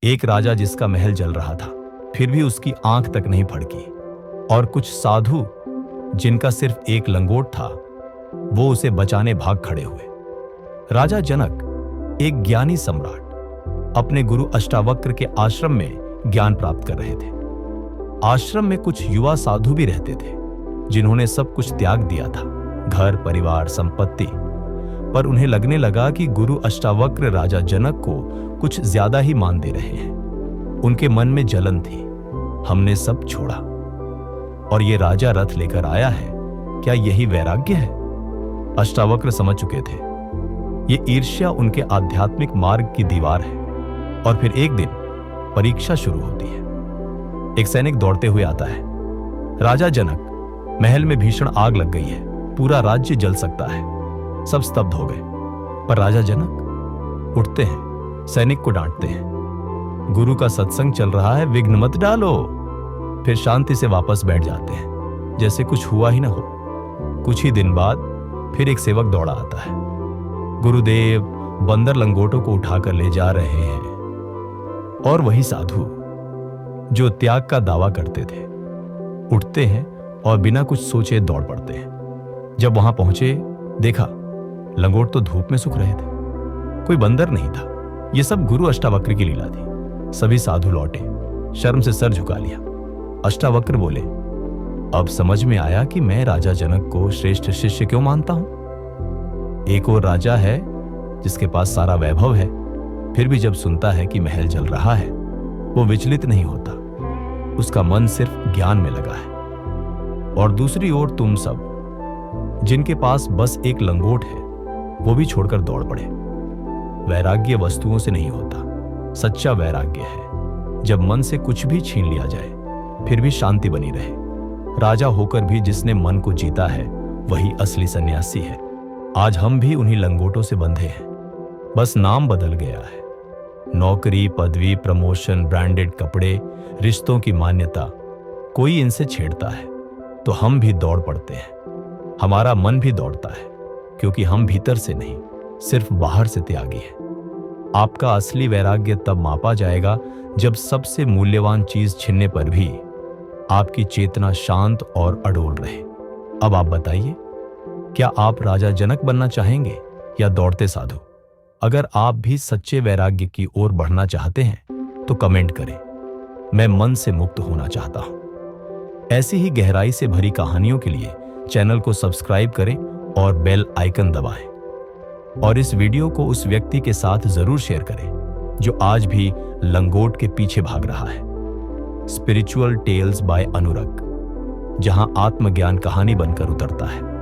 एक राजा जिसका महल जल रहा था, फिर भी उसकी आंख तक नहीं फड़की, और कुछ साधु जिनका सिर्फ एक लंगोट था, वो उसे बचाने भाग खड़े हुए। राजा जनक, एक ज्ञानी सम्राट, अपने गुरु अष्टावक्र के आश्रम में ज्ञान प्राप्त कर रहे थे। आश्रम में कुछ युवा साधु भी रहते थे, जिन्होंने सब कुछ त्याग दिया था, घर, परिवार, संपत्ति। पर उन्हें लगने लगा कि गुरु अष्टावक्र राजा जनक को कुछ ज्यादा ही मान दे रहे हैं। उनके मन में जलन थी, हमने सब छोड़ा और ये राजा रथ लेकर आया है, क्या यही वैराग्य है? अष्टावक्र समझ चुके थे, ये ईर्ष्या उनके आध्यात्मिक मार्ग की दीवार है। और फिर एक दिन परीक्षा शुरू होती है। एक सैनिक दौड़ते हुए आता है। राजा जनक, महल में भीषण आग लग गई है, पूरा राज्य जल सकता है। सब स्तब्ध हो गए। पर राजा जनक उठते हैं, सैनिक को डांटते हैं, गुरु का सत्संग चल रहा है, विघ्न मत डालो। फिर शांति से वापस बैठ जाते हैं, जैसे कुछ हुआ ही ना हो। कुछ ही दिन बाद फिर एक सेवक दौड़ा आता है। गुरुदेव, बंदर लंगोटों को उठाकर ले जा रहे हैं। और वही साधु जो त्याग का दावा करते थे, उठते हैं और बिना कुछ सोचे दौड़ पड़ते हैं। जब वहां पहुंचे, देखा लंगोट तो धूप में सूख रहे थे, कोई बंदर नहीं था। यह सब गुरु अष्टावक्र की लीला थी। सभी साधु लौटे, शर्म से सर झुका लिया। अष्टावक्र बोले, अब समझ में आया कि मैं राजा जनक को श्रेष्ठ शिष्य क्यों मानता हूं। एक और राजा है जिसके पास सारा वैभव है, फिर भी जब सुनता है कि महल जल रहा है, वो विचलित नहीं होता। उसका मन सिर्फ ज्ञान में लगा है। और दूसरी ओर तुम सब, जिनके पास बस एक लंगोट है, वो भी छोड़कर दौड़ पड़े। वैराग्य वस्तुओं से नहीं होता। सच्चा वैराग्य है जब मन से कुछ भी छीन लिया जाए, फिर भी शांति बनी रहे। राजा होकर भी जिसने मन को जीता है, वही असली सन्यासी है। आज हम भी उन्हीं लंगोटों से बंधे हैं, बस नाम बदल गया है। नौकरी, पदवी, प्रमोशन, ब्रांडेड कपड़े, रिश्तों की मान्यता, कोई इनसे छेड़ता है तो हम भी दौड़ पड़ते हैं। हमारा मन भी दौड़ता है, क्योंकि हम भीतर से नहीं, सिर्फ बाहर से त्यागी है। आपका असली वैराग्य तब मापा जाएगा जब सबसे मूल्यवान चीज छिनने पर भी आपकी चेतना शांत और अडोल रहे। अब आप बताइए, क्या आप राजा जनक बनना चाहेंगे या दौड़ते साधु? अगर आप भी सच्चे वैराग्य की ओर बढ़ना चाहते हैं तो कमेंट करें। मैं मन से मुक्त होना चाहता हूं। ऐसी ही गहराई से भरी कहानियों के लिए चैनल को सब्सक्राइब करें और बेल आइकन दबाएं। और इस वीडियो को उस व्यक्ति के साथ जरूर शेयर करें जो आज भी लंगोट के पीछे भाग रहा है। स्पिरिचुअल टेल्स बाय अनुरग, जहां आत्मज्ञान कहानी बनकर उतरता है।